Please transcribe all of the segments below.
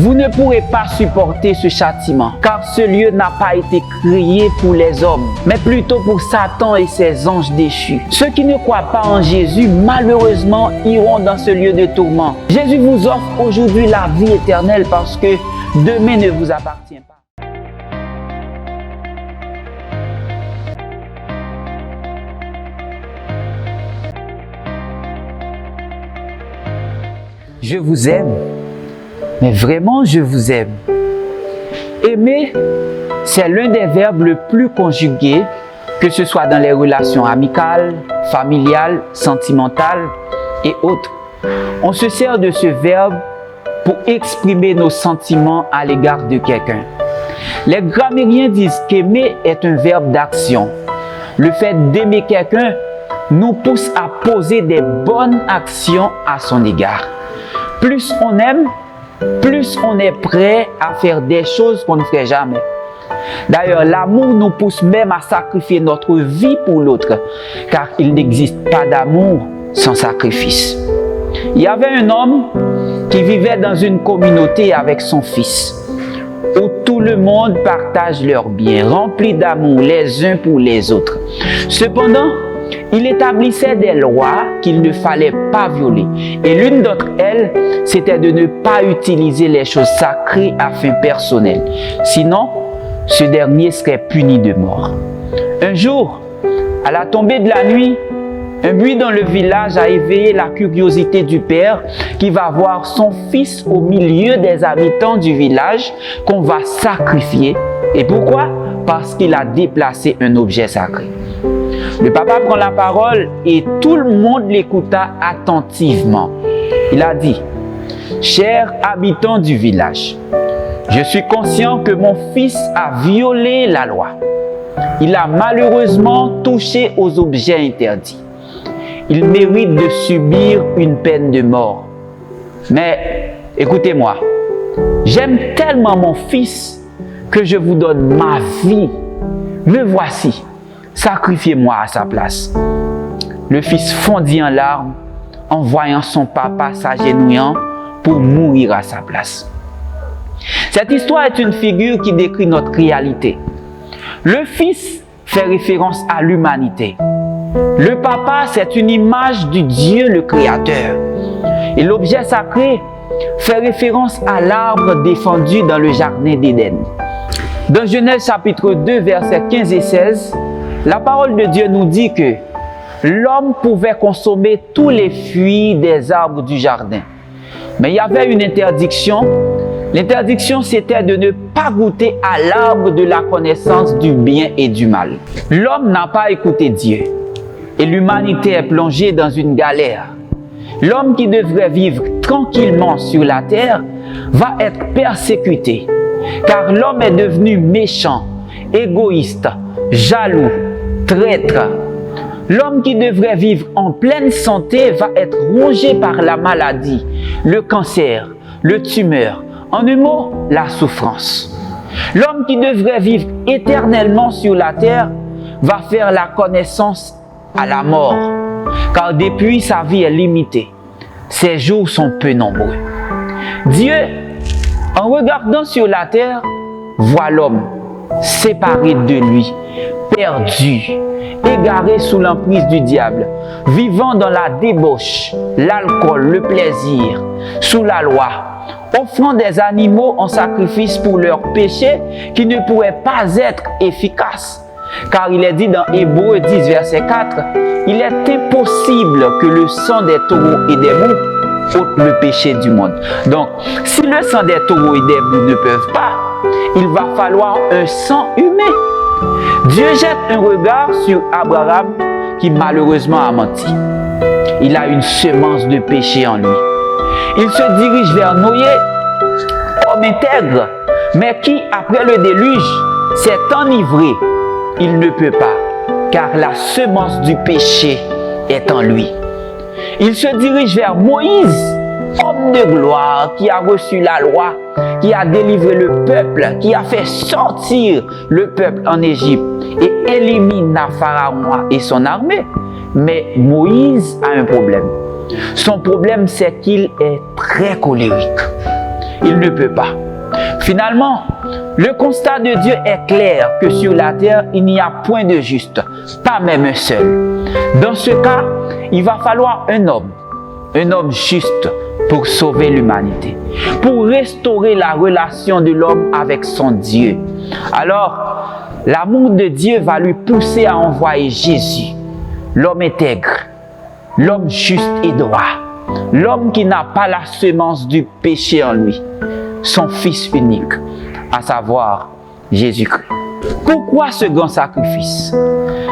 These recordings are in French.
Vous ne pourrez pas supporter ce châtiment, car ce lieu n'a pas été créé pour les hommes, mais plutôt pour Satan et ses anges déchus. Ceux qui ne croient pas en Jésus, malheureusement, iront dans ce lieu de tourment. Jésus vous offre aujourd'hui la vie éternelle parce que demain ne vous appartient pas. Je vous aime, mais vraiment je vous aime. Aimer, c'est l'un des verbes le plus conjugués, que ce soit dans les relations amicales, familiales, sentimentales et autres. On se sert de ce verbe pour exprimer nos sentiments à l'égard de quelqu'un. Les grammairiens disent qu'aimer est un verbe d'action. Le fait d'aimer quelqu'un nous pousse à poser des bonnes actions à son égard. Plus on aime, plus on est prêt à faire des choses qu'on ne ferait jamais. D'ailleurs, l'amour nous pousse même à sacrifier notre vie pour l'autre, car il n'existe pas d'amour sans sacrifice. Il y avait un homme qui vivait dans une communauté avec son fils, où tout le monde partage leurs biens, remplis d'amour les uns pour les autres. Cependant, il établissait des lois qu'il ne fallait pas violer. Et l'une d'entre elles, c'était de ne pas utiliser les choses sacrées à fin personnelle. Sinon, ce dernier serait puni de mort. Un jour, à la tombée de la nuit, un bruit dans le village a éveillé la curiosité du père qui va voir son fils au milieu des habitants du village qu'on va sacrifier. Et pourquoi? Parce qu'il a déplacé un objet sacré. Le papa prend la parole et tout le monde l'écouta attentivement. Il a dit: « Chers habitants du village, je suis conscient que mon fils a violé la loi. Il a malheureusement touché aux objets interdits. Il mérite de subir une peine de mort. Mais écoutez-moi, j'aime tellement mon fils que je vous donne ma vie. Me voici. Sacrifiez-moi à sa place. » Le fils fondit en larmes en voyant son papa s'agenouillant pour mourir à sa place. Cette histoire est une figure qui décrit notre réalité. Le fils fait référence à l'humanité. Le papa, c'est une image du Dieu le Créateur. Et l'objet sacré fait référence à l'arbre défendu dans le jardin d'Éden. Dans Genèse chapitre 2, versets 15 et 16, la parole de Dieu nous dit que l'homme pouvait consommer tous les fruits des arbres du jardin. Mais il y avait une interdiction. L'interdiction, c'était de ne pas goûter à l'arbre de la connaissance du bien et du mal. L'homme n'a pas écouté Dieu et l'humanité est plongée dans une galère. L'homme qui devrait vivre tranquillement sur la terre va être persécuté, car l'homme est devenu méchant, égoïste, jaloux, traître. L'homme qui devrait vivre en pleine santé va être rongé par la maladie, le cancer, le tumeur, en un mot, la souffrance. L'homme qui devrait vivre éternellement sur la terre va faire la connaissance à la mort, car depuis sa vie est limitée. Ses jours sont peu nombreux. Dieu, en regardant sur la terre, voit l'homme séparé de lui, perdu, égaré sous l'emprise du diable, vivant dans la débauche, l'alcool, le plaisir, sous la loi, offrant des animaux en sacrifice pour leurs péchés qui ne pourraient pas être efficaces. Car il est dit dans Hébreux 10, verset 4, « Il est impossible que le sang des taureaux et des boucs ôte le péché du monde. » Donc, si le sang des taureaux et des boucs ne peuvent pas, il va falloir un sang humain. Dieu jette un regard sur Abraham qui malheureusement a menti. Il a une semence de péché en lui. Il se dirige vers Noé, homme intègre, mais qui, après le déluge, s'est enivré. Il ne peut pas, car la semence du péché est en lui. Il se dirige vers Moïse, homme de gloire, qui a reçu la loi, qui a délivré le peuple, qui a fait sortir le peuple en Égypte et élimina Pharaon et son armée. Mais Moïse a un problème. Son problème, c'est qu'il est très colérique. il ne peut pas. Finalement, le constat de Dieu est clair que sur la terre, il n'y a point de juste, pas même un seul. Dans ce cas, il va falloir un homme juste pour sauver l'humanité, pour restaurer la relation de l'homme avec son Dieu. Alors, l'amour de Dieu va lui pousser à envoyer Jésus, l'homme intègre, l'homme juste et droit, l'homme qui n'a pas la semence du péché en lui, son Fils unique, à savoir Jésus-Christ. Pourquoi ce grand sacrifice?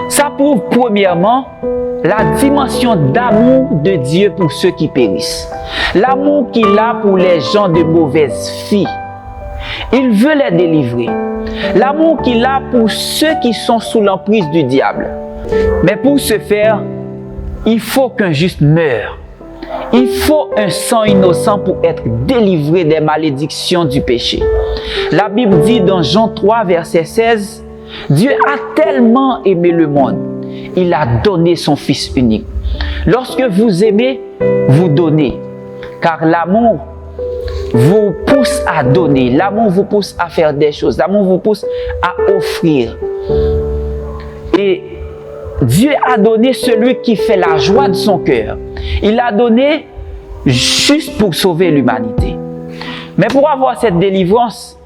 Ça prouve premièrement la dimension d'amour de Dieu pour ceux qui périssent. L'amour qu'il a pour les gens de mauvaise vie. Il veut les délivrer. L'amour qu'il a pour ceux qui sont sous l'emprise du diable. Mais pour ce faire, il faut qu'un juste meure. Il faut un sang innocent pour être délivré des malédictions du péché. La Bible dit dans Jean 3, verset 16, « Dieu a tellement aimé le monde, il a donné son Fils unique. » Lorsque vous aimez, vous donnez, car l'amour vous pousse à donner, l'amour vous pousse à faire des choses, l'amour vous pousse à offrir. Et Dieu a donné celui qui fait la joie de son cœur. Il a donné juste pour sauver l'humanité. Mais pour avoir cette délivrance,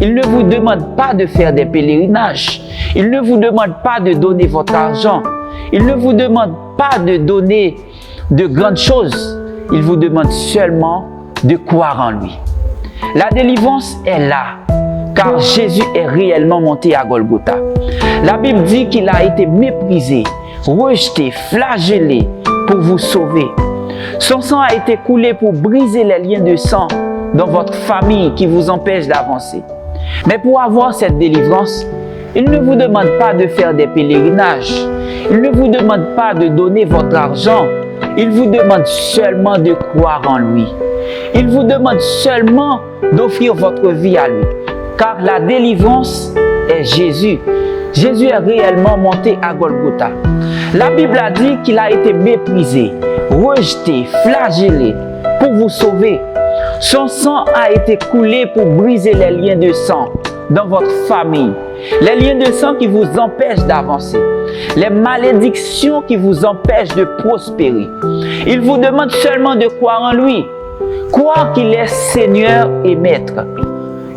il ne vous demande pas de faire des pèlerinages. Il ne vous demande pas de donner votre argent. Il ne vous demande pas de donner de grandes choses. Il vous demande seulement de croire en lui. La délivrance est là, car Jésus est réellement monté à Golgotha. La Bible dit qu'il a été méprisé, rejeté, flagellé pour vous sauver. Son sang a été coulé pour briser les liens de sang dans votre famille qui vous empêchent d'avancer. Mais pour avoir cette délivrance, il ne vous demande pas de faire des pèlerinages. Il ne vous demande pas de donner votre argent. Il vous demande seulement de croire en lui. Il vous demande seulement d'offrir votre vie à lui. Car la délivrance est Jésus. Jésus est réellement monté à Golgotha. La Bible a dit qu'il a été méprisé, rejeté, flagellé pour vous sauver. Son sang a été coulé pour briser les liens de sang dans votre famille. Les liens de sang qui vous empêchent d'avancer. Les malédictions qui vous empêchent de prospérer. Il vous demande seulement de croire en lui. Croire qu'il est Seigneur et Maître.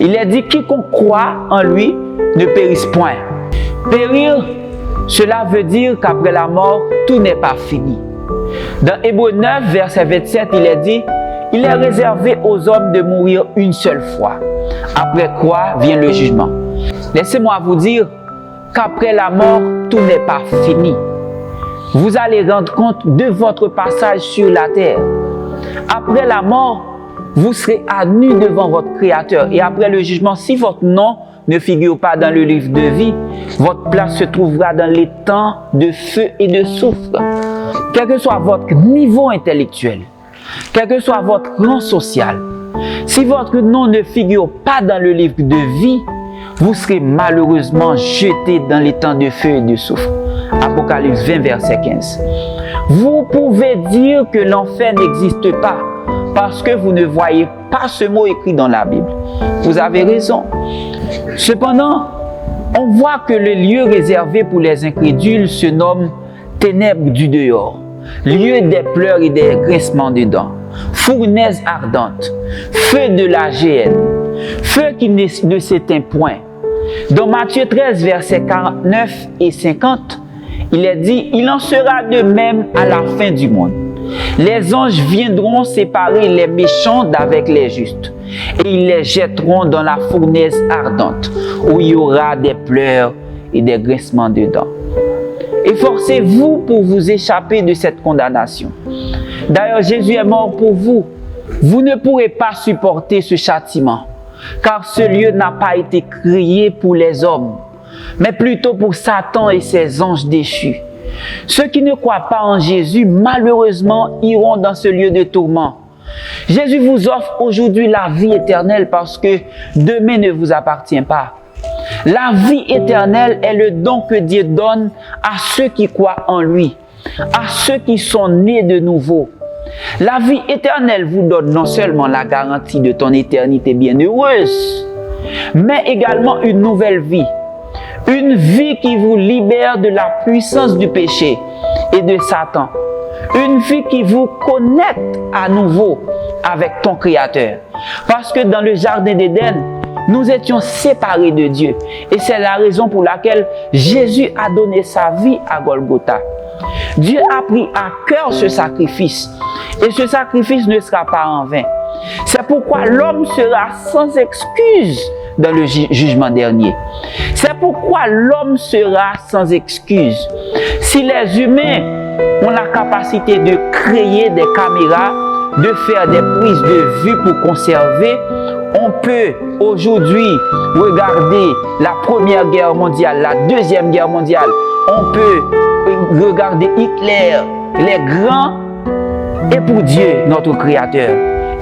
Il est dit, quiconque croit en lui ne périsse point. Périr, cela veut dire qu'après la mort, tout n'est pas fini. Dans Hébreux 9, verset 27, il est dit, il est réservé aux hommes de mourir une seule fois. Après quoi vient le jugement. Laissez-moi vous dire qu'après la mort, tout n'est pas fini. Vous allez rendre compte de votre passage sur la terre. Après la mort, vous serez à nu devant votre Créateur. Et après le jugement, si votre nom ne figure pas dans le livre de vie, votre place se trouvera dans les temps de feu et de soufre. Quel que soit votre niveau intellectuel, quel que soit votre rang social, si votre nom ne figure pas dans le livre de vie, vous serez malheureusement jeté dans les temps de feu et de soufre. Apocalypse 20, verset 15. Vous pouvez dire que l'enfer n'existe pas parce que vous ne voyez pas ce mot écrit dans la Bible. Vous avez raison. Cependant, on voit que le lieu réservé pour les incrédules se nomme ténèbres du dehors, lieu des pleurs et des grincements de dents, fournaise ardente, feu de la géhenne, feu qui ne s'éteint point. Dans Matthieu 13, versets 49 et 50, il est dit, il en sera de même à la fin du monde. Les anges viendront séparer les méchants d'avec les justes, et ils les jetteront dans la fournaise ardente, où il y aura des pleurs et des grincements de dents. Efforcez-vous pour vous échapper de cette condamnation. D'ailleurs, Jésus est mort pour vous. Vous ne pourrez pas supporter ce châtiment, car ce lieu n'a pas été créé pour les hommes, mais plutôt pour Satan et ses anges déchus. Ceux qui ne croient pas en Jésus, malheureusement, iront dans ce lieu de tourment. Jésus vous offre aujourd'hui la vie éternelle parce que demain ne vous appartient pas. La vie éternelle est le don que Dieu donne à ceux qui croient en lui, à ceux qui sont nés de nouveau. La vie éternelle vous donne non seulement la garantie de ton éternité bienheureuse, mais également une nouvelle vie. Une vie qui vous libère de la puissance du péché et de Satan. Une vie qui vous connecte à nouveau avec ton Créateur. Parce que dans le jardin d'Éden, nous étions séparés de Dieu. Et c'est la raison pour laquelle Jésus a donné sa vie à Golgotha. Dieu a pris à cœur ce sacrifice. Et ce sacrifice ne sera pas en vain. C'est pourquoi l'homme sera sans excuse dans le jugement dernier. C'est pourquoi l'homme sera sans excuse. Si les humains ont la capacité de créer des caméras, de faire des prises de vue pour conserver, on peut aujourd'hui regarder la Première Guerre mondiale, la Deuxième Guerre mondiale. On peut regarder Hitler, les grands, et pour Dieu, notre Créateur.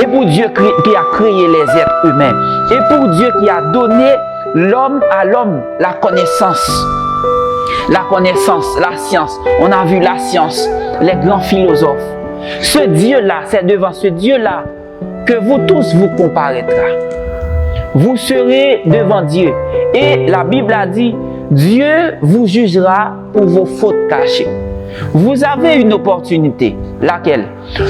Et pour Dieu qui a créé les êtres humains. Et pour Dieu qui a donné l'homme à l'homme la connaissance. La connaissance, la science. On a vu la science, les grands philosophes. Ce Dieu-là, c'est devant ce Dieu-là que vous tous vous comparaîtra. Vous serez devant Dieu. Et la Bible a dit, Dieu vous jugera pour vos fautes cachées. Vous avez une opportunité. Laquelle?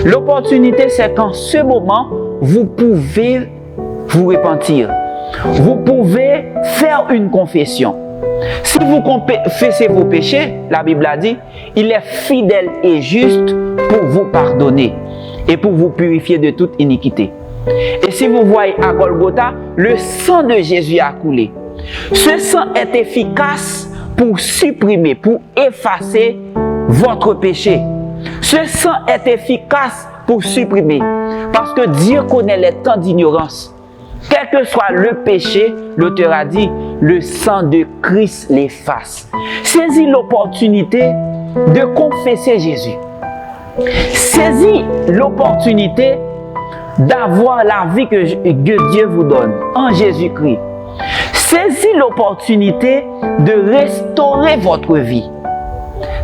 L'opportunité, c'est qu'en ce moment, vous pouvez vous repentir. Vous pouvez faire une confession. Si vous confessez vos péchés, la Bible a dit, il est fidèle et juste pour vous pardonner et pour vous purifier de toute iniquité. Et si vous voyez à Golgotha, le sang de Jésus a coulé. Ce sang est efficace pour supprimer, pour effacer votre péché. Ce sang est efficace pour supprimer. Parce que Dieu connaît les temps d'ignorance. Quel que soit le péché, l'auteur a dit, le sang de Christ l'efface. Saisis l'opportunité de confesser Jésus. Saisis l'opportunité d'avoir la vie que Dieu vous donne en Jésus-Christ. Saisis l'opportunité de restaurer votre vie.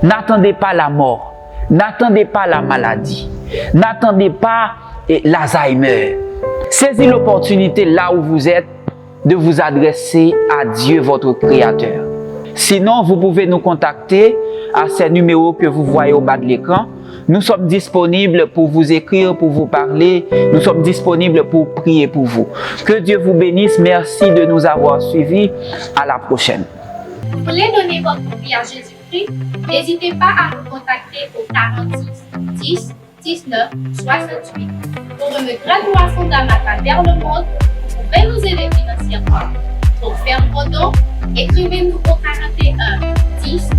N'attendez pas la mort. N'attendez pas la maladie. N'attendez pas l'Alzheimer. Saisis l'opportunité là où vous êtes de vous adresser à Dieu, votre Créateur. Sinon, vous pouvez nous contacter à ces numéros que vous voyez au bas de l'écran. Nous sommes disponibles pour vous écrire, pour vous parler. Nous sommes disponibles pour prier pour vous. Que Dieu vous bénisse. Merci de nous avoir suivis. À la prochaine. Vous voulez donner votre vie à Jésus-Christ? N'hésitez pas à nous contacter au 46 10 19 68. Pour une grande moisson d'âme à travers le monde, vous pouvez nous aider financièrement. Pour faire vos dons, écrivez-nous au 41 10